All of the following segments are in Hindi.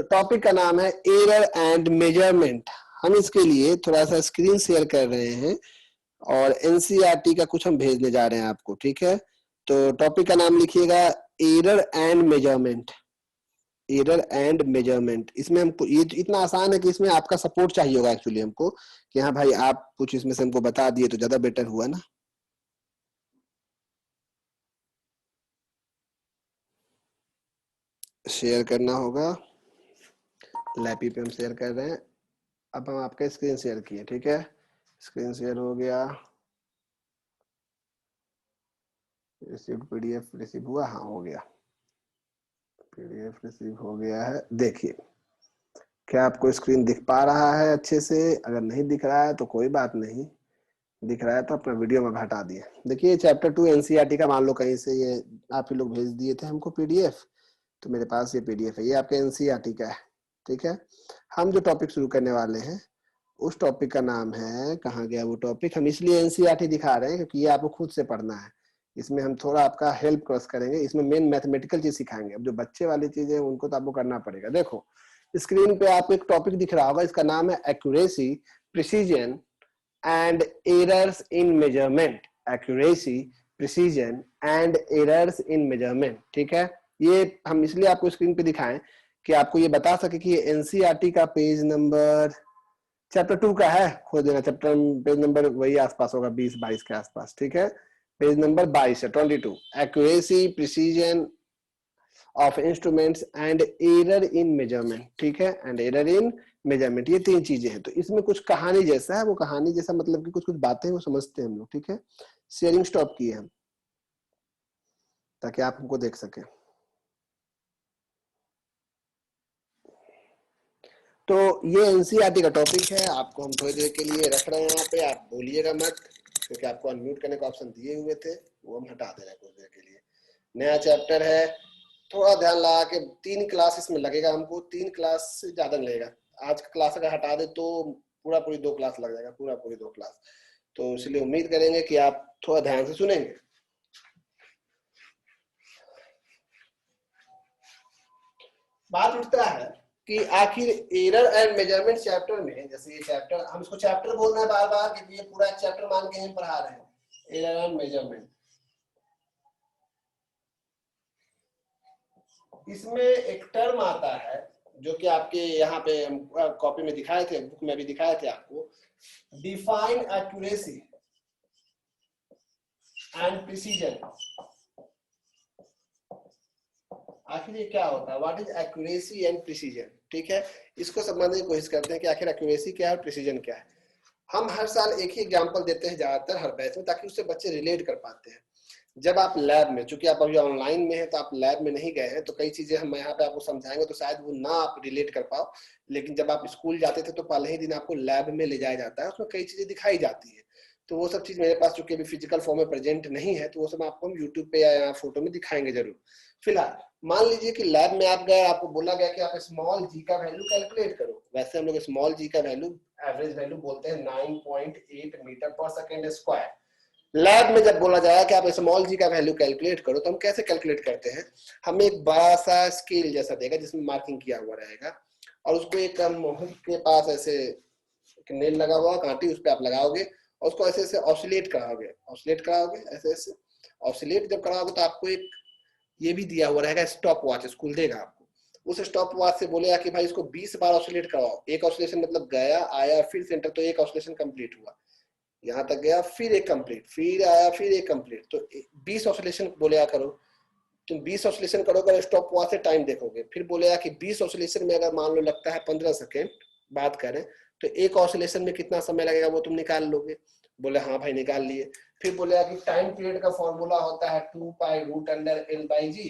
तो टॉपिक का नाम है एरर एंड मेजरमेंट। हम इसके लिए थोड़ा सा स्क्रीन शेयर कर रहे हैं और एनसीईआरटी का कुछ हम भेजने जा रहे हैं आपको, ठीक है। तो टॉपिक का नाम लिखिएगा error and measurement. Error and measurement, इसमें हमको ये इतना आसान है कि इसमें आपका सपोर्ट चाहिए होगा एक्चुअली हमको, कि हाँ भाई आप कुछ इसमें से हमको बता दिए तो ज्यादा बेटर हुआ ना। शेयर करना होगा, लैपी पे हम शेयर कर रहे हैं। अब हम आपका स्क्रीन शेयर किए, ठीक है। स्क्रीन शेयर हो गया, रिसीव पीडीएफ रिसीव हुआ, हाँ हो गया, पीडीएफ रिसीव हो गया है। देखिए क्या आपको स्क्रीन दिख पा रहा है अच्छे से? अगर नहीं दिख रहा है तो कोई बात नहीं, दिख रहा है तो अपना वीडियो में हटा दिए। देखिए चैप्टर 2 एनसीईआरटी का, मान लो कहीं से ये आप ही लोग भेज दिए थे हमको पीडीएफ, तो मेरे पास ये पीडीएफ है, ये आपके एनसीईआरटी का है, ठीक है। हम जो टॉपिक शुरू करने वाले हैं उस टॉपिक का नाम है, कहाँ गया वो टॉपिक, हम इसलिए एनसीईआरटी दिखा रहे हैं क्योंकि ये आपको खुद से पढ़ना है। इसमें हम थोड़ा आपका हेल्प क्रॉस करेंगे, इसमें मेन मैथमेटिकल चीज सिखाएंगे। अब जो बच्चे वाली चीजें उनको तो आपको करना पड़ेगा। देखो स्क्रीन पे आपको एक टॉपिक दिख रहा होगा, इसका नाम है accuracy, precision and errors in measurement. Accuracy, precision and errors in measurement, ठीक है। ये हम इसलिए आपको स्क्रीन पे दिखाएं कि आपको ये बता सके कि एनसीईआरटी का पेज नंबर चैप्टर 2 का है, खोज देना। चैप्टर पेज नंबर वही आसपास होगा, 20-22 के आसपास, ठीक है। पेज नंबर 22 है, 22, accuracy, precision of instruments and error in measurement, ठीक है। एंड एरर इन मेजरमेंट, ये तीन चीजें हैं। तो इसमें कुछ कहानी जैसा है, वो कहानी जैसा मतलब कि कुछ कुछ बातें वो समझते हैं हम लोग, ठीक है। शेयरिंग स्टॉप किए हम ताकि आप हमको देख सकें। तो ये एनसीईआरटी का टॉपिक है, आपको हम थोड़ी देर के लिए रख रहे हैं यहाँ पे, आप बोलिएगा मत, क्योंकि आपको अनम्यूट करने का ऑप्शन दिए हुए थे, वो हम हटा दे रहे हैं कुछ देर के लिए। नया चैप्टर है, थोड़ा ध्यान लगा के 3 क्लास इसमें लगेगा हमको, 3 क्लास से ज्यादा नहीं लगेगा। आज का क्लास अगर हटा दे तो पूरा पूरी 2 क्लास लग जाएगा, पूरा पूरी 2 क्लास। तो इसलिए उम्मीद करेंगे कि आप थोड़ा ध्यान से सुनेंगे। बात उठता है कि आखिर एरर एंड मेजरमेंट चैप्टर में, जैसे ये चैप्टर, हम इसको चैप्टर बोल रहे हैं बार बार क्योंकि ये पूरा चैप्टर मान के हम पढ़ा रहे हैं, एरर एंड मेजरमेंट। इसमें एक टर्म आता है जो कि आपके यहाँ पे कॉपी में दिखाए थे, बुक में भी दिखाए थे आपको, डिफाइन एक्यूरेसी एंड प्रिसीजन। आखिर ये क्या होता है, what is accuracy and precision, ठीक है। इसको समझने की कोशिश करते हैं कि आखिर एक्यूरेसी क्या है और प्रिसीजन क्या है। हम हर साल एक ही एग्जांपल देते हैं ज्यादातर हर बैच में, ताकि उससे बच्चे रिलेट कर पाते हैं। जब आप लैब में, चूंकि आप अभी ऑनलाइन में हैं तो आप लैब में नहीं गए हैं, तो कई चीजें हम यहाँ पे आपको समझाएंगे तो शायद वो ना आप रिलेट कर पाओ। लेकिन जब आप स्कूल जाते थे तो पहले ही दिन आपको लैब में ले जाया जाता है, उसमें कई चीजें दिखाई जाती है। तो वो सब चीज मेरे पास चूंकि अभी फिजिकल फॉर्म में प्रेजेंट नहीं है, तो वो सब आपको हम यूट्यूब पे या फोटो में दिखाएंगे जरूर। फिलहाल मान लीजिए कि लैब में आप गए, आपको बोला गया कि आप स्मॉल जी का वैल्यू कैलकुलेट करो। वैसे हम लोग स्मॉल जी का वैल्यू, एवरेज वैल्यू बोलते हैं 9.8 मीटर पर सेकेंड स्क्वायर। लैब में जब बोला जाए कि आप स्मॉल जी का वैल्यू कैलकुलेट करो, तो हम कैसे कैलकुलेट करते हैं? हम एक बड़ा सा स्केल जैसा देगा जिसमें मार्किंग किया हुआ रहेगा, और उसको एक हुक के पास ऐसे नेल लगा हुआ कांटी, उस पर आप लगाओगे और उसको ऐसे ऐसे ऑसिलेट कराओगे ऐसे ऐसे ऑसिलेट जब कराओगे, तो आपको एक ये भी दिया हुआ रहेगा, स्टॉप वॉच स्कूल देगा आपको। उस स्टॉप वॉच से बोलेगा कि भाई इसको 20 बार ऑसिलेट कराओ। एक ऑसिलेशन मतलब गया आया फिर सेंटर, तो एक ऑसिलेशन कंप्लीट हुआ, यहाँ तक गया फिर एक कंप्लीट, फिर आया फिर एक कंप्लीट, तो 20 ऑसिलेशन बोलेगा करो। तुम 20 ऑसिलेशन करोगे, स्टॉप वॉच से टाइम देखोगे, फिर बोलेगा कि 20 ऑसिलेशन में अगर मान लो लगता है 15 सेकेंड बात करें, तो एक ऑसिलेशन में कितना समय लगेगा वो तुम निकाल लोगे। बोले हाँ भाई निकाल लिए। फिर बोलेगा कि टाइम पीरियड का फॉर्मूला होता है 2π√L/g।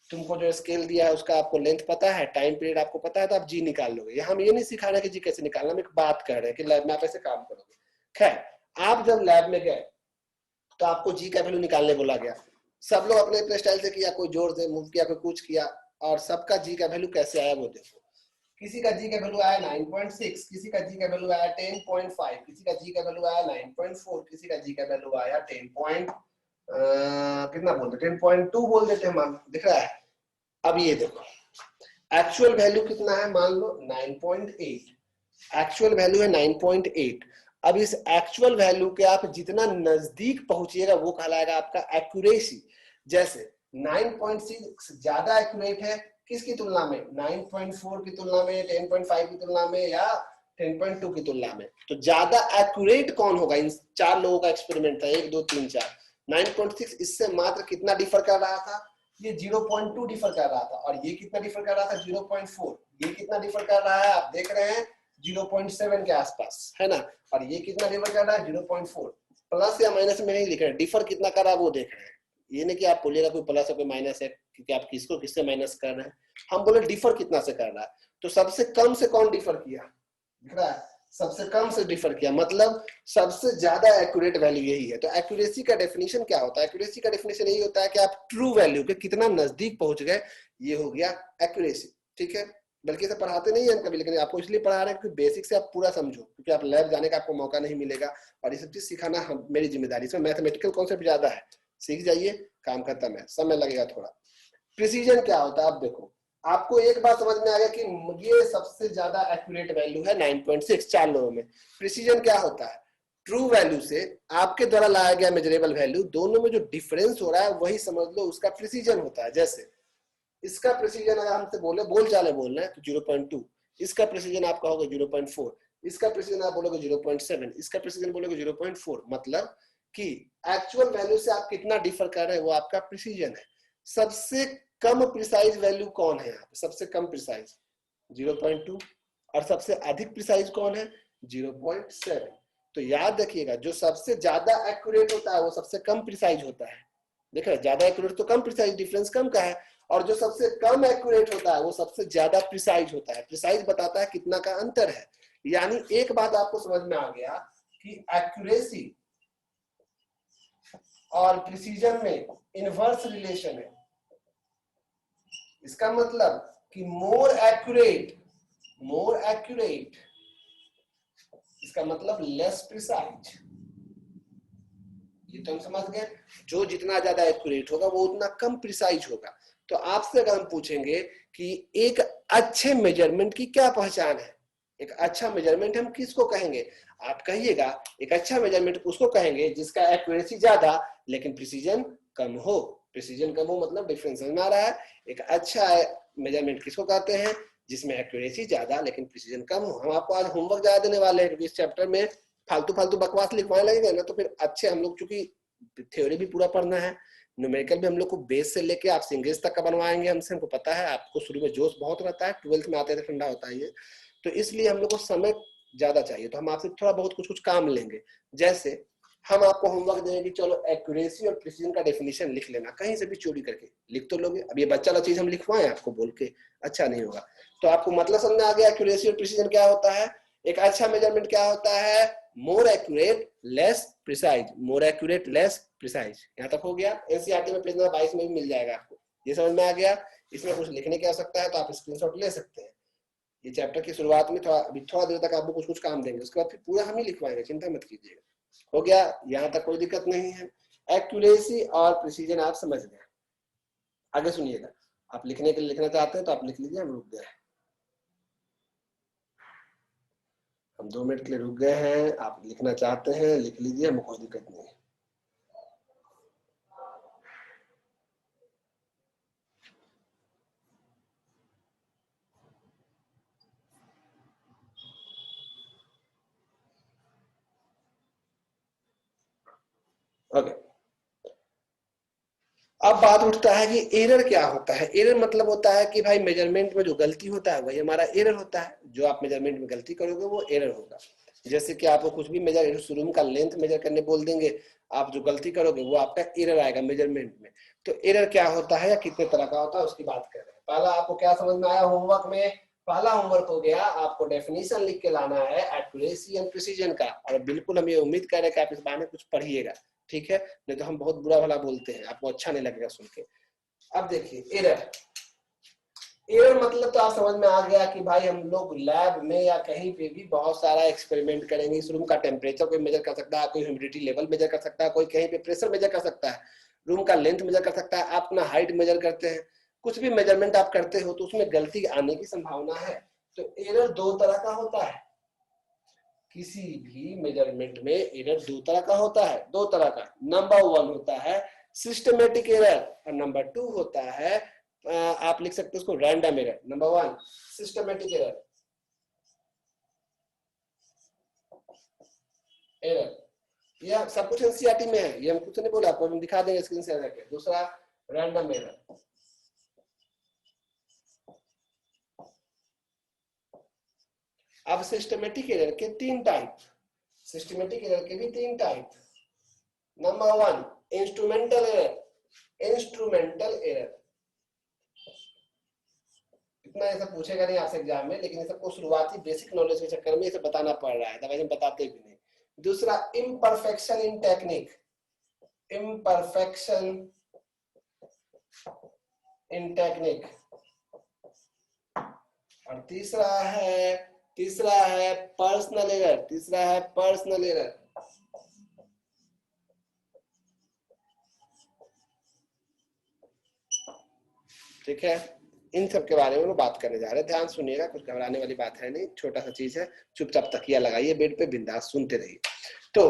तुमको जो स्केल दिया है उसका आपको लेंथ पता है, टाइम पीरियड आपको पता है, तो आप जी निकाल लोगे। यहाँ हम ये नहीं सिखा रहे कि जी कैसे निकालना, हम एक बात कर रहे हैं कि लैब में आप ऐसे काम करोगे। खैर, आप जब लैब में गए तो आपको जी का वैल्यू निकालने बोला गया। सब लोग अपने अपने स्टाइल से किया, कोई जोर से मूव किया, कोई कुछ किया, और सबका जी का वैल्यू कैसे आया वो देखो। किसी का जी का वैल्यू आया 9.6, किसी का जी का वैल्यू आया 10.5, किसी का जी का वैल्यू आया 9.4, किसी का जी का वैल्यू आया 10 कितना बोलते 10.2 बोल देते हैं, मान दिख रहा है। अब ये देखो, एक्चुअल वैल्यू कितना है, मान लो 9.8, एक्चुअल वैल्यू है 9.8। अब इस एक्चुअल वैल्यू के आप जितना नजदीक पहुंचिएगा वो कहलाएगा आपका एक्यूरेसी। जैसे 9.6 ज्यादा एक्यूरेट है किसकी तुलना में, 9.4 की तुलना में, 10.5 की तुलना में, या 10.2 की तुलना में। तो ज्यादा एक्यूरेट कौन होगा, इन चार लोगों का एक्सपेरिमेंट था, 1 2 3 4। 9.6 इससे मात्र कितना डिफर कर रहा था, ये 0.2 डिफर कर रहा था, और ये कितना डिफर कर रहा था, 0.4। ये कितना डिफर कर रहा है आप देख रहे हैं, 0.7 के आसपास, है ना। और ये कितना डिफर कर रहा है, 0.4। प्लस या माइनस में नहीं लिख रहे हैं, डिफर कितना कर रहा है वो देख रहे हैं। ये नहीं कि आप बोलिएगा कोई प्लस है कोई माइनस है, क्योंकि आप किसको किससे माइनस कर रहे हैं। हम बोले डिफर कितना से कर रहा है, तो सबसे कम से कौन डिफर किया, दिख रहा है, सबसे कम से डिफर किया, मतलब सबसे ज्यादा एक्यूरेट वैल्यू यही है। तो एक्यूरेसी का डेफिनेशन क्या होता है, एक्यूरेसी का डेफिनेशन यही होता है कि आप ट्रू वैल्यू के कितना नजदीक पहुंच गए, ये हो गया एक्यूरेसी। ठीक है, बल्कि इसे पढ़ाते नहीं है कभी, लेकिन आपको इसलिए पढ़ा रहे हैं कि बेसिक से आप पूरा समझो, क्योंकि आप लैब जाने का आपको मौका नहीं मिलेगा, और ये सब चीज सिखाना मेरी जिम्मेदारी। इसमें मैथमेटिकल कॉन्सेप्ट ज्यादा है, सीख जाइए, काम खत्म है, समय लगेगा थोड़ा। प्रिसीजन क्या होता है, आप देखो, आपको एक बात समझ में आ गया कि ये सबसे ज्यादा एक्यूरेट वैल्यू है 9.6 चार लोगों में। प्रिसीजन क्या होता है, ट्रू वैल्यू से आपके द्वारा लाया गया मेजरेबल वैल्यू, दोनों में जो डिफरेंस हो रहा है वही समझ लो उसका प्रिसीजन होता है। जैसे इसका प्रिसीजन अगर हमसे बोले, बोल चाले बोल रहे हैं तो 0.2, इसका प्रिसीजन आप कहोगे 0.4, इसका प्रिसीजन आप बोलोगे 0.7, इसका प्रिसीजन बोलोगे 0.4। मतलब कि एक्चुअल वैल्यू से आप कितना डिफर कर रहे हैं वो आपका प्रिसीजन है। सबसे कम प्रिसाइज वैल्यू कौन है यहाँ पे, सबसे कम प्रिसाइज 0.2, और सबसे अधिक प्रिसाइज कौन है, 0.7। तो याद रखिएगा, जो सबसे ज्यादा एक्यूरेट होता है वो सबसे कम प्रिसाइज होता है। देख रहे, ज्यादा एक्यूरेट तो कम प्रिसाइज, डिफरेंस कम का है, और जो सबसे कम एक्यूरेट होता है वो सबसे ज्यादा प्रिसाइज होता है। प्रिसाइज बताता है कितना का अंतर है। यानी एक बात आपको समझ में आ गया कि एक्यूरेसी और प्रिसीजन में इनवर्स रिलेशन है। इसका मतलब कि मोर एक्यूरेट, इसका मतलब लेस प्रिसाइज। ये तो हम समझ गए, जो जितना ज्यादा एक्यूरेट होगा वो उतना कम प्रिसाइज होगा। तो आपसे अगर हम पूछेंगे कि एक अच्छे मेजरमेंट की क्या पहचान है, एक अच्छा मेजरमेंट हम किसको कहेंगे, आप कहिएगा एक अच्छा मेजरमेंट उसको कहेंगे जिसका एक्यूरेसी ज्यादा लेकिन प्रिसीजन कम हो। प्रिसीजन कम हो मतलब डिफरेंस समझ में आ रहा है। एक अच्छा मेजरमेंट किसको कहते हैं, जिसमें एक्यूरेसी ज्यादा लेकिन प्रिसीजन कम हो। हम आपको आज होमवर्क ज्यादा देने वाले हैं, इस चैप्टर में फालतू बकवास लिखवाने लगेंगे ना तो फिर अच्छे, हम लोग चूंकि थ्योरी भी पूरा पढ़ना है, न्यूमेरिकल भी हम लोग को बेस से लेके आप सिंगेज तक का बनवाएंगे हमसे, हमको पता है आपको शुरू में जोश बहुत रहता है, 12th में आते थे ठंडा होता है ये, तो इसलिए हम लोग को समय ज्यादा चाहिए। तो हम आपसे थोड़ा बहुत कुछ काम लेंगे। जैसे हम आपको होमवर्क देंगे कि चलो एक्यूरेसी और प्रिसीजन का डेफिनेशन लिख लेना, कहीं से भी चोरी करके लिख तो लोगे। अब ये बच्चा वाला चीज हम लिखवाएं आपको बोल के, अच्छा नहीं होगा। तो आपको मतलब समझ में आ गया एक्यूरेसी और प्रिसीजन क्या होता है। एक अच्छा मेजरमेंट क्या होता है, more accurate less precise, more accurate less precise. यहाँ तक हो गया। एनसीईआरटी में पेज नंबर 22 में भी मिल जाएगा आपको, ये समझ में आ गया। इसमें कुछ लिखने की आवश्यकता है तो आप स्क्रीनशॉट ले सकते हैं। ये चैप्टर की शुरुआत में थोड़ा देर तक आपको कुछ काम देंगे, उसके बाद फिर पूरा हम ही लिखवाएंगे, चिंता मत कीजिएगा। हो गया, यहाँ तक कोई दिक्कत नहीं है। एक्यूरेसी और प्रिसीजन आप समझ गए। आगे सुनिएगा, आप लिखने के लिए लिखना चाहते हैं तो आप लिख लीजिए, हम रुक गए, हम 2 मिनट के लिए रुक गए हैं। आप लिखना चाहते हैं लिख लीजिए, हमें कोई दिक्कत नहीं है। ओके, अब बात उठता है कि एरर क्या होता है। एरर मतलब होता है कि भाई मेजरमेंट में जो गलती होता है वही हमारा एरर होता है। जो आप मेजरमेंट में गलती करोगे वो एरर होगा। जैसे कि आपको कुछ भी मेजर, रूम का लेंथ मेजर करने बोल देंगे, आप जो गलती करोगे वो आपका एरर आएगा मेजरमेंट में। तो एरर क्या होता है या कितने तरह का होता है उसकी बात कर रहे हैं। पहला आपको क्या समझ में आया होमवर्क में, पहला होमवर्क हो गया, आपको डेफिनेशन लिख के लाना है एक्यूरेसी एंड प्रिसीजन का। और बिल्कुल हम ये उम्मीद कर रहे हैं कि आप इस बारे में कुछ पढ़िएगा, ठीक है, नहीं तो हम बहुत बुरा भला बोलते हैं, आपको अच्छा नहीं लगेगा सुन के। अब देखिए एरर, एरर मतलब तो आप समझ में आ गया कि भाई हम लोग लैब में या कहीं पे भी बहुत सारा एक्सपेरिमेंट करेंगे। इस रूम का टेम्परेचर कोई मेजर कर सकता है, कोई ह्यूमिडिटी लेवल मेजर कर सकता है, कोई कहीं पे प्रेशर मेजर कर सकता है, रूम का लेंथ मेजर कर सकता है, आप अपना हाइट मेजर करते हैं, कुछ भी मेजरमेंट आप करते हो तो उसमें गलती आने की संभावना है। तो एरर दो तरह का होता है, किसी भी मेजरमेंट में एरर दो तरह का होता है, दो तरह का। नंबर वन होता है सिस्टमेटिक एरर और नंबर टू होता है आप लिख सकते हो उसको random error. Number one systematic error, यह सब कुछ एनसीईआरटी में है, ये हम कुछ नहीं बोला आपको, हम दिखा देंगे स्क्रीन से आके। दूसरा रैंडम एरर, अब सिस्टमेटिक एरर के तीन टाइप, सिस्टमेटिक एरर के भी तीन type. Number one instrumental error, instrumental error, इतना ऐसा पूछेगा नहीं आपसे एग्जाम में, लेकिन ये सबको शुरुआती बेसिक नॉलेज के चक्कर में इसे बताना पड़ रहा है, दवाई हम बताते भी नहीं। दूसरा imperfection in technique, imperfection in technique. और तीसरा है पर्सनल एरर, तीसरा है पर्सनल एरर। ठीक है, इन सब के बारे में हम बात करने जा रहे हैं, ध्यान सुनिएगा, कुछ घबराने वाली बात है नहीं, छोटा सा चीज है, चुपचाप तकिया लगाइए बेड पे, बिंदास सुनते रहिए। तो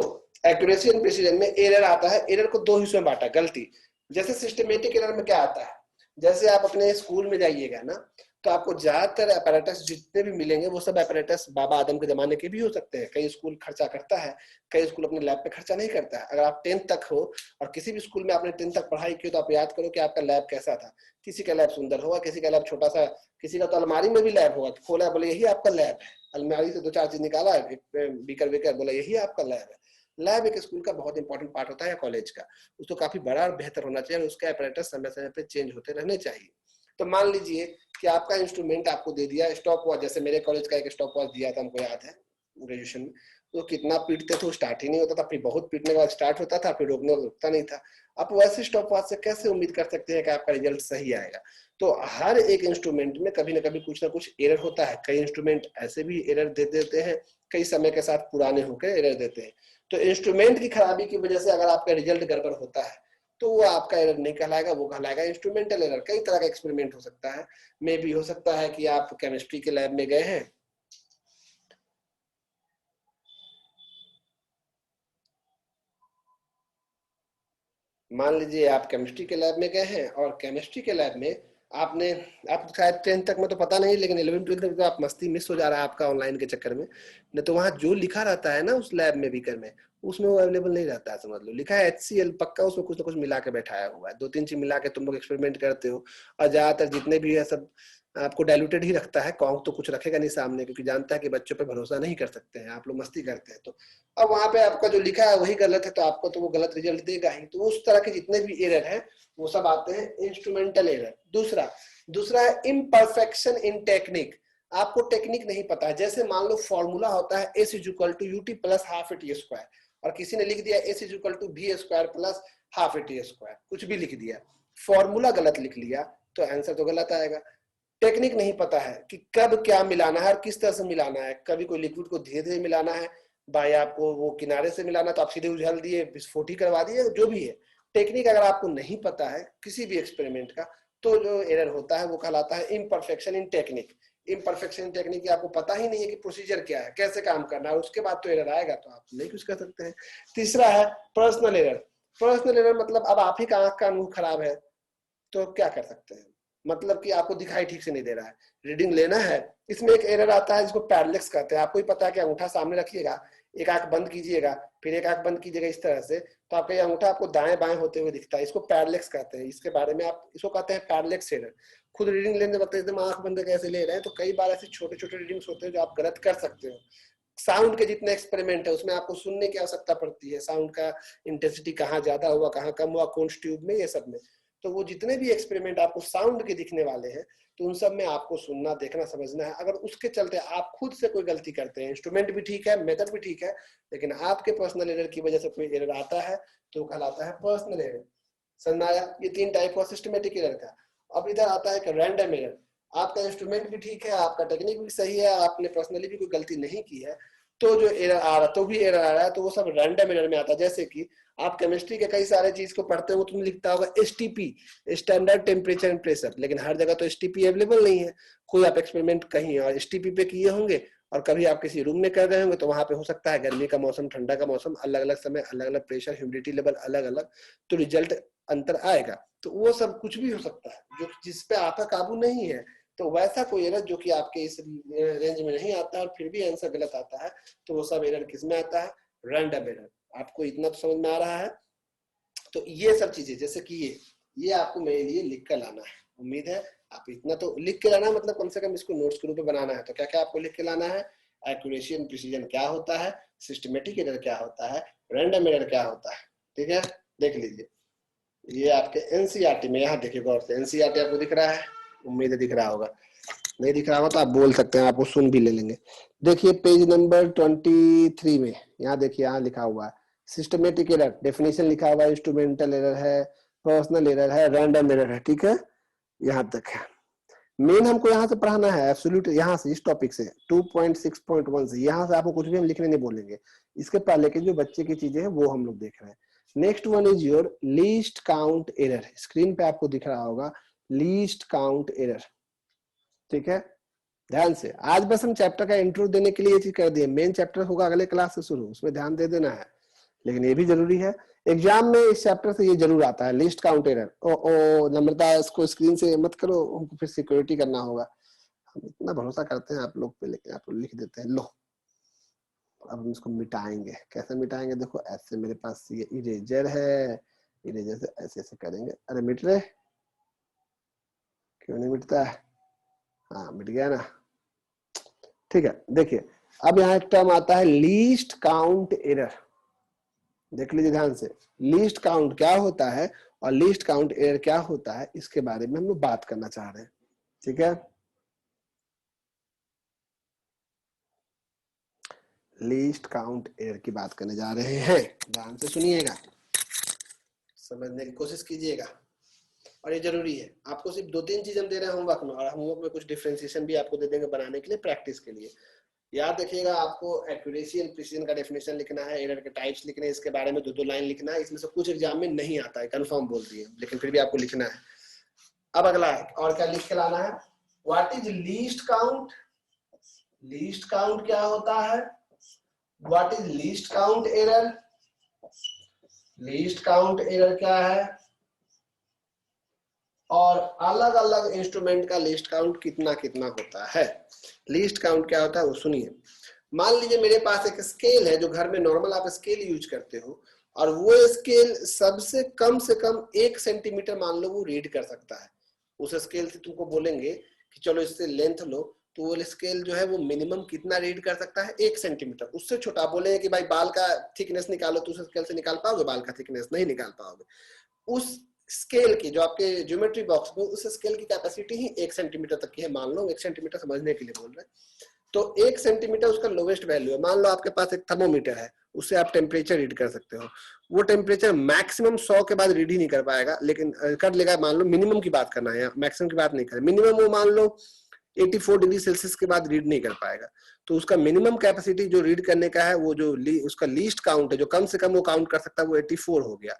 एक्यूरेसी एंड प्रिसीजन में एरर आता है, एरर को दो हिस्सों में बांटा, गलती। जैसे सिस्टमेटिक एरर में क्या आता है, जैसे आप अपने स्कूल में जाइएगा ना, तो आपको ज्यादातर अपैरेटस जितने भी मिलेंगे वो सब अपैरेटस बाबा आदम के जमाने के भी हो सकते हैं। कई स्कूल खर्चा करता है, कई स्कूल अपने लैब पे खर्चा नहीं करता है। अगर आप 10th तक हो और किसी भी स्कूल में आपने 10th तक पढ़ाई की, तो आप याद करो कि आपका लैब कैसा था। किसी का लैब सुंदर होगा, किसी का लैब छोटा सा, किसी का तो अलमारी में भी लैब होगा, खोला बोले यही आपका लैब है, अलमारी से दो चार चीज निकाला, बीकर बीकर, बोला यही आपका लैब है। लैब एक स्कूल का बहुत इंपॉर्टेंट पार्ट होता है, या कॉलेज का, उसको काफी बड़ा और बेहतर होना चाहिए, और उसके अपैरेटस समय समय पे चेंज होते रहने चाहिए। तो मान लीजिए कि आपका इंस्ट्रूमेंट आपको दे दिया स्टॉप वॉच, जैसे मेरे कॉलेज का एक स्टॉप वॉच दिया था, हमको याद है ग्रेजुएशन में, तो कितना पीटते थे, स्टार्ट ही नहीं होता था, फिर बहुत पीटने के बाद स्टार्ट होता था, फिर रोकने को रुकता नहीं था। आप वैसे स्टॉप वॉच से कैसे उम्मीद कर सकते हैं कि आपका रिजल्ट सही आएगा। तो हर एक इंस्ट्रूमेंट में कभी ना कभी कुछ ना कुछ एरर होता है। कई इंस्ट्रूमेंट ऐसे भी एरर दे देते हैं, कई समय के साथ पुराने होकर एरर देते हैं। तो इंस्ट्रूमेंट की खराबी की वजह से अगर आपका रिजल्ट गड़बड़ होता है तो वो आपका एरर नहीं कहलाएगा, वो कहलाएगा इंस्ट्रूमेंटल एरर। कई तरह का एक्सपेरिमेंट हो सकता है, मे भी हो सकता है कि आप केमिस्ट्री के लैब में गए हैं, मान लीजिए आप केमिस्ट्री के लैब में गए हैं और केमिस्ट्री के लैब में आपने, आप शायद 10th तक में तो पता नहीं, लेकिन 11th 12th तक तो आप मस्ती मिस हो जा रहा है आपका ऑनलाइन के चक्कर में, नहीं तो वहां जो लिखा रहता है ना उस लैब में बीकर में, उसमें वो अवेलेबल नहीं रहता है। समझ लो लिखा है HCl, पक्का उसमें कुछ ना कुछ मिला के बैठाया हुआ है, दो तीन चीज मिला के तुम लोग एक्सपेरिमेंट करते हो, और ज्यादातर जितने भी है सब आपको डाइल्यूटेड ही रखता है, कौन तो कुछ रखेगा नहीं सामने, क्योंकि जानता है कि बच्चों पे भरोसा नहीं कर सकते हैं, आप लोग मस्ती करते हैं। तो अब वहां पे आपका जो लिखा है वही गलत है, तो आपको तो वो गलत रिजल्ट देगा ही। तो उस तरह के जितने भी एरर है वो सब आते हैं इंस्ट्रूमेंटल एरर। दूसरा है इम्परफेक्शन इन टेक्निक, आपको टेक्निक नहीं पता है। जैसे मान लो फॉर्मूला होता है S = UT + ½ AT², और किसी ने लिख दिया S = V² + ½ AT², कुछ भी लिख दिया, फॉर्मूला गलत लिख लिया तो आंसर तो गलत आएगा। टेक्निक नहीं पता है कि कब क्या मिलाना है और किस तरह से मिलाना है, कभी कोई लिक्विड को धीरे धीरे मिलाना है, भाई आपको वो किनारे से मिलाना तो आप सीधे उछाल दिए, विस्फोट ही करवा दिए, जो भी है। टेक्निक अगर आपको नहीं पता है किसी भी एक्सपेरिमेंट का, तो जो एरर होता है वो कहलाता है imperfection in technique. Imperfection in technique की आपको पता ही नहीं है कि प्रोसीजर क्या है, कैसे काम करना है, उसके बाद तो एरर आएगा, तो आप नहीं कुछ कर सकते हैं। तीसरा है पर्सनल एरर। पर्सनल एरर मतलब अब आप ही का आंख का मुंह खराब है तो क्या कर सकते हैं, मतलब कि आपको दिखाई ठीक से नहीं दे रहा है, रीडिंग लेना है, इसमें एक एरर आता है जिसको पैरालेक्स कहते हैं। आपको ही पता है कि अंगूठा सामने रखिएगा, एक आंख बंद कीजिएगा, फिर एक आंख बंद कीजिएगा इस तरह से, तो आपका ये अंगूठा आपको दाएं बाएं होते हुए दिखता है, इसको पैरालेक्स कहते हैं। इसके बारे में आप इसको कहते हैं पैरालेक्स एरर। खुद रीडिंग लेने वक्त एकदम आंख बंद कैसे ले रहे हैं, तो कई बार ऐसे छोटे छोटे रीडिंग्स होते हैं जो आप गलत कर सकते हो। साउंड के जितने एक्सपेरिमेंट है उसमें आपको सुनने की आवश्यकता पड़ती है, साउंड का इंटेंसिटी कहाँ ज्यादा हुआ कहाँ कम हुआ, कौन ट्यूब में, ये सब में। तो वो जितने भी एक्सपेरिमेंट आपको साउंड के दिखने वाले हैं, तो उन सब में आपको सुनना देखना समझना है। अगर उसके चलते आप खुद से कोई गलती करते हैं, इंस्ट्रूमेंट भी ठीक है, मेथड भी ठीक है, लेकिन आपके पर्सनल एरर की वजह से कोई एरर आता है तो कहलाता है पर्सनल एरर। समझ आया? ये तीन टाइप हुआ सिस्टमेटिक एरर का। अब इधर आता है रैंडम एरर। आपका इंस्ट्रूमेंट भी ठीक है, आपका टेक्निक भी सही है, आपने पर्सनली भी कोई गलती नहीं की है, तो जो एरर आ रहा, तो भी एरर आ रहा है, तो वो सब रैंडम एरर में आता है। जैसे कि आप केमिस्ट्री के कई सारे चीज को पढ़ते हो, तुम लिखता होगा STP, standard temperature and pressure, लेकिन हर जगह तो एसटीपी अवेलेबल नहीं है। कोई आप एक्सपेरिमेंट कहीं और एसटीपी पे किए होंगे, और कभी आप किसी रूम में कर रहे होंगे, तो वहां पे हो सकता है गर्मी का मौसम, ठंडा का मौसम, अलग अलग समय, अलग अलग प्रेशर, ह्यूमिडिटी लेवल अलग अलग, तो रिजल्ट अंतर आएगा। तो वो सब कुछ भी हो सकता है जो जिसपे आपका काबू नहीं है। तो वैसा कोई एरर जो कि आपके इस रेंज में नहीं आता है और फिर भी आंसर गलत आता है, तो वो सब एरर किस में आता है? Random error. आपको इतना तो समझ में आ रहा है? तो ये सब चीजें, जैसे कि ये आपको मेरे लिए लिख कर लाना है। उम्मीद है आप इतना तो लिख के लाना, मतलब कम से कम इसको नोट्स के रूप में बनाना है। तो क्या क्या आपको लिख के लाना है? एक्यूरेसी एंड प्रिसीजन क्या होता है, सिस्टमेटिक एरर क्या होता है, रैंडम एरर क्या होता है। ठीक है, देख लीजिए ये आपके एनसीईआरटी में, यहाँ देखिए गौर से, एनसीईआरटी आपको दिख रहा है? उम्मीद है दिख रहा होगा। नहीं दिख रहा होगा तो आप बोल सकते हैं, आपको सुन भी ले लेंगे। देखिए पेज नंबर 23 में, यहाँ देखिए, यहाँ लिखा हुआ है सिस्टमेटिक एरर, डेफिनेशन लिखा हुआ है, इंस्ट्रूमेंटल एरर है, पर्सनल एरर है, रैंडम एरर है। ठीक है, यहाँ तक है। मेन हमको यहाँ से पढ़ाना है एब्सोल्यूट, यहाँ से इस टॉपिक से 2.6.1 से, यहाँ से आपको कुछ भी हम लिखने नहीं बोलेंगे। इसके पहले के जो बच्चे की चीजें हैं वो हम लोग देख रहे हैं। Next one is your least count error. Screen पे आपको दिख रहा होगा लीस्ट काउंट एरर। ठीक है, ध्यान से, आज बस हम चैप्टर का इंट्रो देने के लिए ये चीज कर दिए। मेन चैप्टर होगा अगले क्लास से शुरू, उसमें ध्यान दे देना है, लेकिन ये भी जरूरी है। एग्जाम में इस चैप्टर से ये जरूर आता है, लिस्ट काउंट एरर। ओ नम्रता, इसको स्क्रीन से मत करो, हमको फिर सिक्योरिटी करना होगा। हम इतना भरोसा करते हैं आप लोग पे, लेकिन आप लोग लिख देते हैं। लो, अब हम इसको मिटाएंगे। कैसे मिटाएंगे? देखो ऐसे, मेरे पास ये इरेजर है, इरेजर से ऐसे ऐसे करेंगे। अरे मिट रहे, क्यों नहीं मिटता है? हाँ मिट गया ना। ठीक है, देखिए अब यहाँ एक टर्म आता है लीस्ट काउंट एरर। देख लीजिए ध्यान से, लीस्ट काउंट क्या होता है और लीस्ट काउंट एरर क्या होता है, इसके बारे में हम लोग बात करना चाह रहे हैं। ठीक है, लीस्ट काउंट एरर की बात करने जा रहे हैं। ध्यान से सुनिएगा, समझने की कोशिश कीजिएगा, और ये जरूरी है। आपको सिर्फ 2-3 चीज हम दे रहे हैं होमवर्क में, और होमवर्क में कुछ डिफरेंशिएशन भी आपको दे देंगे बनाने के लिए, प्रैक्टिस के लिए। याद रखिएगा, आपको एक्यूरेसी एंड प्रिसीजन का डेफिनेशन लिखना है, एरर के टाइप्स लिखने हैं, इसके बारे में 2-2 लाइन लिखना है। इसमें से कुछ एग्जाम में नहीं आता है, कंफर्म बोल दिए, लेकिन फिर भी आपको लिखना है। अब अगला है, और क्या लिख के लाना है? What is least count? Least count क्या होता है? What is least count error? Least count error क्या है? और अलग अलग इंस्ट्रूमेंट का लिस्ट काउंट कितना कितना होता है। लिस्ट काउंट क्या होता है वो सुनिए। मान लीजिए मेरे पास एक स्केल है, जो घर में नॉर्मल आप स्केल यूज करते हो, और वो स्केल सबसे कम से कम 1 सेंटीमीटर मान लो वो रीड कर सकता है। उस स्केल से तुमको बोलेंगे कि चलो इससे लेंथ लो, तो वो स्केल जो है वो मिनिमम कितना रीड कर सकता है? 1 सेंटीमीटर। उससे छोटा बोलेंगे कि भाई बाल का थिकनेस निकालो, तो उस स्केल से निकाल पाओगे? बाल का थिकनेस नहीं निकाल पाओगे। उस स्केल की, जो आपके ज्योमेट्री बॉक्स में, उस स्केल की कैपेसिटी ही 1 सेंटीमीटर तक की है। मान लो 1 सेंटीमीटर समझने के लिए बोल रहे हैं, तो 1 सेंटीमीटर उसका लोवेस्ट वैल्यू है। मान लो आपके पास एक थर्मोमीटर है, उससे आप टेम्परेचर रीड कर सकते हो। वो टेम्परेचर मैक्सिमम 100 के बाद रीड ही नहीं कर पाएगा, लेकिन कर लेगा। मान लो मिनिमम की बात करना है, मैक्सिमम की बात नहीं कर, मिनिमम वो मान लो 84 डिग्री सेल्सियस के बाद रीड नहीं कर पाएगा। तो उसका मिनिमम कैपेसिटी जो रीड करने का है, वो जो उसका लीस्ट काउंट है, जो कम से कम वो काउंट कर सकता है, वो 84 हो गया।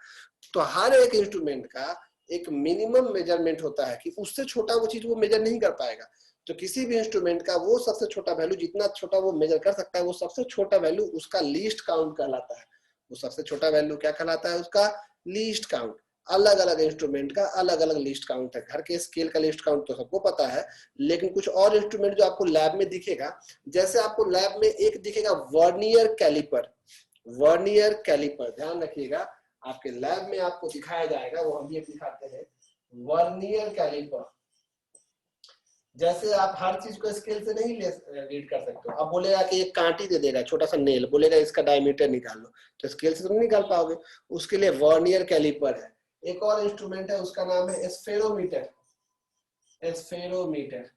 तो हर एक इंस्ट्रूमेंट का एक मिनिमम मेजरमेंट होता है कि उससे छोटा वो चीज वो मेजर नहीं कर पाएगा। तो किसी भी इंस्ट्रूमेंट का वो सबसे छोटा वैल्यू, जितना छोटा वो मेजर कर सकता है, वो सबसे छोटा वैल्यू उसका लीस्ट काउंट कहलाता है। वो सबसे छोटा वैल्यू क्या कहलाता है? उसका लीस्ट काउंट। अलग अलग इंस्ट्रूमेंट का अलग अलग लिस्ट काउंट है। घर के स्केल का लिस्ट काउंट तो सबको पता है, लेकिन कुछ और इंस्ट्रूमेंट जो आपको लैब में दिखेगा, जैसे आपको लैब में एक दिखेगा वर्नियर कैलिपर। वर्नियर कैलिपर, ध्यान रखिएगा, आपके लैब में आपको दिखाया जाएगा, वो हम भी दिखाते हैं, वर्नियर कैलिपर। जैसे आप हर चीज को स्केल से नहीं रीड कर सकते हो। अब बोलेगा कि एक कांटी दे देगा, छोटा सा नेल, बोलेगा इसका डायमीटर निकाल लो, तो स्केल से तो नहीं निकाल पाओगे। उसके लिए वर्नियर कैलिपर है। एक और इंस्ट्रूमेंट है, उसका नाम है स्फेरोमीटर। स्फेरोमीटर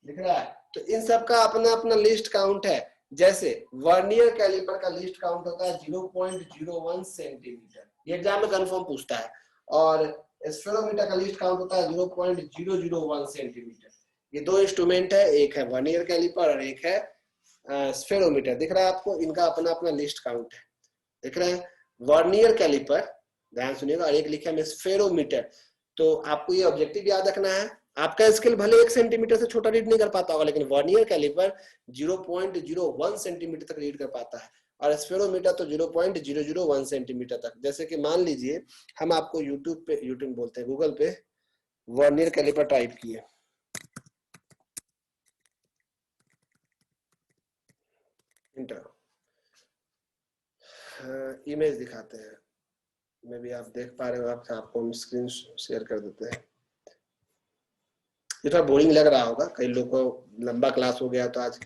दिख रहा है? तो इन सब का अपना अपना लिस्ट काउंट है। जैसे वर्नियर कैलिपर का लिस्ट काउंट होता है 0.01 सेंटीमीटर, ये एग्जाम में कंफर्म पूछता है। और स्फेरोमीटर का लिस्ट काउंट होता है 0.001 सेंटीमीटर। ये दो इंस्ट्रूमेंट है, एक है वर्नियर कैलिपर और एक है स्फेरोमीटर दिख रहा है आपको, इनका अपना अपना लिस्ट काउंट है, देख रहे हैं। वर्नियर कैलिपर, ध्यान सुनिएगा, और एक लिखा है स्फेरोमीटर। तो आपको ये ऑब्जेक्टिव याद रखना है, आपका स्केल भले 1 सेंटीमीटर से छोटा रीड नहीं कर पाता होगा, लेकिन वर्नियर कैलिपर 0.01 सेंटीमीटर तक रीड कर पाता है, और स्फेरोमीटर तो 0.001 सेंटीमीटर तक। जैसे कि मान लीजिए हम आपको यूट्यूब बोलते हैं, गूगल पे वर्नियर कैलिपर टाइप किए, इंटर इमेज दिखाते हैं, मैं भी आप देख पा रहे हो, आपको हम स्क्रीन शेयर कर देते हैं। ये थोड़ा बोरिंग लग रहा होगा कई लोगों को, लंबा क्लास हो गया, तो आज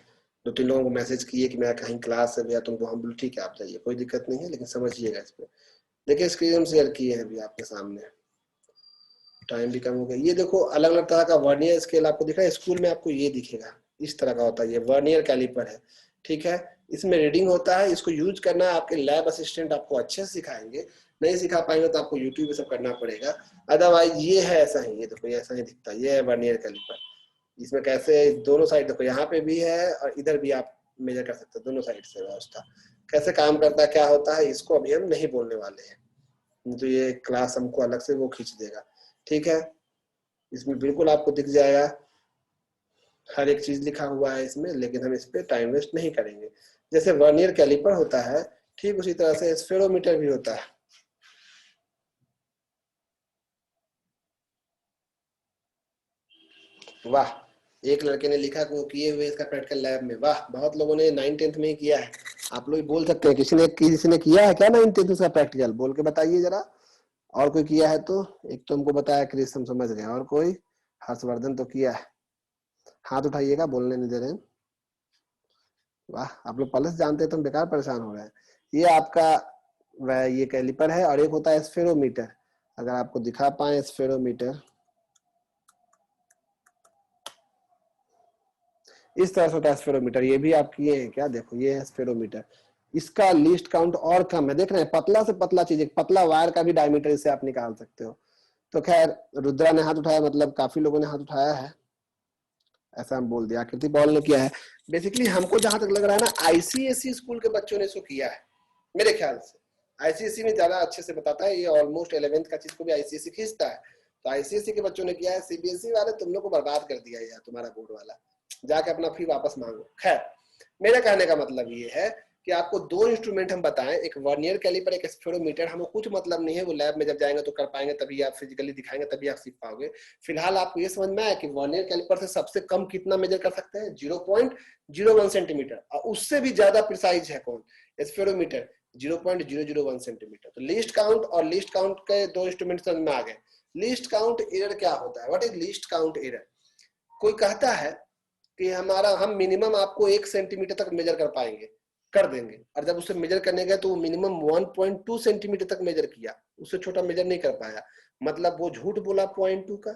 2-3 लोगों को मैसेज किए कि मैं कहीं क्लास से गया, तुमको हम बोले ठीक है आप जाइए, कोई दिक्कत नहीं है, लेकिन समझिएगा इस पे। देखिए स्क्रीन शेयर किए हैं अभी आपके सामने, टाइम भी कम हो गया। ये देखो अलग अलग तरह का वर्नियर स्केल आपको दिख रहा है, स्कूल में आपको ये दिखेगा, इस तरह का होता है, ये वर्नियर कैलिपर है, ठीक है। इसमें रीडिंग होता है, इसको यूज करना आपके लैब असिस्टेंट आपको अच्छे से सिखाएंगे, नहीं सिखा पाएंगे तो आपको यूट्यूब पे सब करना पड़ेगा। अदरवाइज ये है ऐसा ही, ये देखो ये ऐसा ही दिखता है, ये है वर्नियर कैलिपर। इसमें कैसे दोनों साइड देखो, यहाँ पे भी है और इधर भी आप मेजर कर सकते हो, दोनों साइड से व्यवस्था कैसे काम करता है, क्या होता है, इसको अभी हम नहीं बोलने वाले हैं, तो ये क्लास हमको अलग से वो खींच देगा, ठीक है। इसमें बिल्कुल आपको दिख जाएगा, हर एक चीज लिखा हुआ है इसमें, लेकिन हम इस पे टाइम वेस्ट नहीं करेंगे। जैसे वर्नियर कैलिपर होता है, ठीक उसी तरह से स्फेरोमीटर भी होता है। वाह, एक लड़के ने लिखा कि वो किए हुए इसका प्रैक्टिकल लैब में, वाह, बहुत लोगों ने 9th-10th में ही किया है। आप लोग बोल सकते हैं, किसी ने किया है क्या 9th-10th का प्रैक्टिकल, बोल के बताइए जरा। और कोई किया है तो, एक तो हमको बताया क्रिस, हम समझ गए, और कोई, हर्षवर्धन तो किया है, हाथ उठाइएगा, बोलने नहीं दे रहे हैं। वाह, आप लोग पहले से जानते हैं तो हम बेकार परेशान हो रहे हैं। ये आपका वह ये कैलिपर है, और एक होता है स्फेरोमीटर, अगर आपको दिखा पाए स्फेरोमीटर, इस तरह से होता है स्फेरोमीटर, ये भी आप किए हैं क्या, देखो ये है स्फेरोमीटर, इसका लीस्ट काउंट और कम है, देख रहे हैं, पतला से पतला चीज, एक पतला वायर का भी डायमीटर इससे आप निकाल सकते हो। तो खैर रुद्रा ने हाथ उठाया, मतलब काफी लोगों ने हाथ उठाया है, ऐसा हम बोल दिया। आकृति बॉल ने किया है, बेसिकली हमको जहां तक लग रहा है ना, आईसीएसई स्कूल के बच्चों ने इसको किया है मेरे ख्याल से, आईसीएसई में ज्यादा अच्छे से बताता है, ये ऑलमोस्ट 11th का चीज को भी आईसीएसई खींचता है, तो आईसीएसई के बच्चों ने किया है। सीबीएसई वाले तुम लोग को बर्बाद कर दिया यार, तुम्हारा बोर्ड वाला, जाके अपना फी वापस मांगो। खैर, मेरे कहने का मतलब ये है कि आपको 2 इंस्ट्रूमेंट हम बताएं, एक वर्नियर कैलिपर, एक स्फेरोमीटर, हमको कुछ मतलब नहीं है, वो लैब में जब जाएंगे तो कर पाएंगे, तभी आप फिजिकली दिखाएंगे, तभी आप सीख पाओगे। फिलहाल आपको ये समझ में आया कि वर्नियर कैलिपर से सबसे कम कितना मेजर कर सकते हैं, 0.01 सेंटीमीटर, और उससे भी ज्यादा प्रिसाइज है कौन, स्फेरोमीटर, 0.001 सेंटीमीटर। तो लिस्ट काउंट और लिस्ट काउंट के 2 इंस्ट्रूमेंट समझ में आ गए। लिस्ट काउंट एरर क्या होता है, what is list count error? कोई कहता है कि हम मिनिमम आपको 1 सेंटीमीटर तक मेजर कर पाएंगे, कर देंगे, और जब उसे मेजर करने गए तो वो मिनिमम 1.2 सेंटीमीटर तक मेजर किया, उससे छोटा मेजर नहीं कर पाया, मतलब वो झूठ बोला 0.2 का।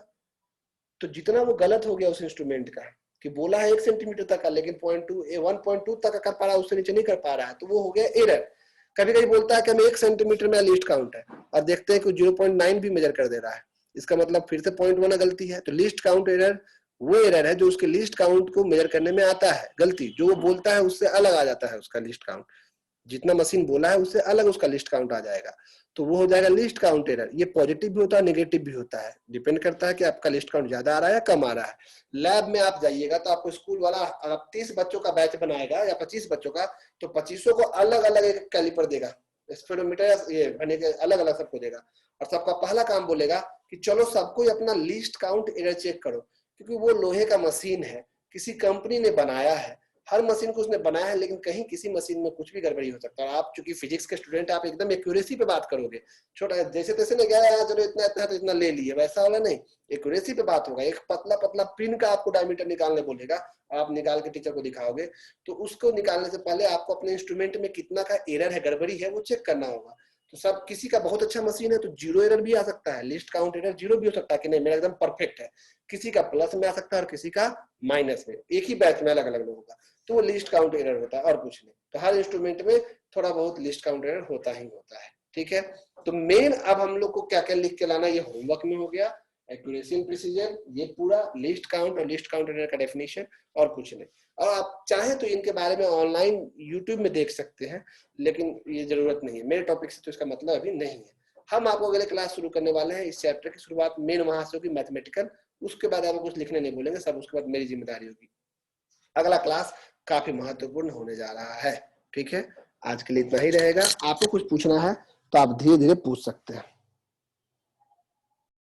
तो जितना वो गलत हो गया उस इंस्ट्रूमेंट का, कि बोला है 1 सेंटीमीटर तक का, लेकिन 1.2 तक कर पा रहा है, उससे नीचे नहीं कर पा रहा है, तो वो हो गया एरर। कभी कभी बोलता है कि हमें 1 सेंटीमीटर में लिस्ट काउंट है, और देखते हैं कि 0.9 भी मेजर कर दे रहा है, इसका मतलब फिर से 0.1 गलती है। तो लिस्ट काउंट एरर वो एरर है जो उसके लिस्ट काउंट को मेजर करने में आता है गलती, जो वो बोलता है उससे अलग आ जाता है उसका लिस्ट काउंट, जितना मशीन बोला है उससे अलग उसका लिस्ट काउंट आ जाएगा, तो वो हो जाएगा लिस्ट काउंट एरर। ये पॉजिटिव भी होता है, नेगेटिव भी होता है, डिपेंड करता है कि आपका लिस्ट काउंट ज्यादा आ रहा है या कम आ रहा है। लैब में आप जाइएगा तो आपको स्कूल वाला, अगर 30 बच्चों का बैच बनाएगा या 25 बच्चों का, तो 25 को अलग अलग एक कैलिपर देगा, स्पीडोमीटर ये बने के अलग अलग सबको देगा, और सबका पहला काम बोलेगा कि चलो सबको अपना लिस्ट काउंट एरर चेक करो, क्योंकि वो लोहे का मशीन है, किसी कंपनी ने बनाया है, हर मशीन को उसने बनाया है, लेकिन कहीं किसी मशीन में कुछ भी गड़बड़ी हो सकता है। आप चूंकि फिजिक्स के स्टूडेंट, आप एकदम एक्यूरेसी पे बात करोगे, छोटा जैसे तैसे ने गया चलो इतना इतना तो इतना ले लिए, वैसा वाला नहीं, एक्यूरेसी पे बात होगा। एक पतला पतला पिन का आपको डायमीटर निकालने बोलेगा, आप निकाल के टीचर को दिखाओगे, तो उसको निकालने से पहले आपको अपने इंस्ट्रूमेंट में कितना का एरर है, गड़बड़ी है, वो चेक करना होगा। तो सब, किसी का बहुत अच्छा मशीन है तो 0 एरर भी आ सकता है, लिस्ट काउंट एरर 0 भी हो सकता है कि नहीं मेरा एकदम परफेक्ट है, किसी का प्लस में आ सकता है और किसी का माइनस में, एक ही बैच में अलग अलग लोगों का, तो वो लिस्ट काउंट एरर होता है और कुछ नहीं। तो हर इंस्ट्रूमेंट में थोड़ा बहुत लिस्ट काउंट एरर होता ही होता है, ठीक है। तो मेन अब हम लोग को क्या क्या लिख के लाना, ये होमवर्क में हो गया, एक्यूरेसी एंड प्रिसीजन, ये पूरा लिस्ट काउंट और लिस्ट काउंट का डेफिनेशन, और कुछ नहीं। और आप चाहें तो इनके बारे में ऑनलाइन यूट्यूब में देख सकते हैं, लेकिन ये जरूरत नहीं है, मेरे टॉपिक से तो इसका मतलब अभी नहीं है। हम आपको अगले क्लास शुरू करने वाले हैं, इस चैप्टर की शुरुआत मेन वहां से होगी, मैथमेटिकल, उसके बाद आपको कुछ लिखने नहीं बोलेंगे, सब उसके बाद मेरी जिम्मेदारी होगी। अगला क्लास काफी महत्वपूर्ण होने जा रहा है, ठीक है। आज के लिए इतना ही रहेगा। आपको कुछ पूछना है तो आप धीरे धीरे पूछ सकते हैं।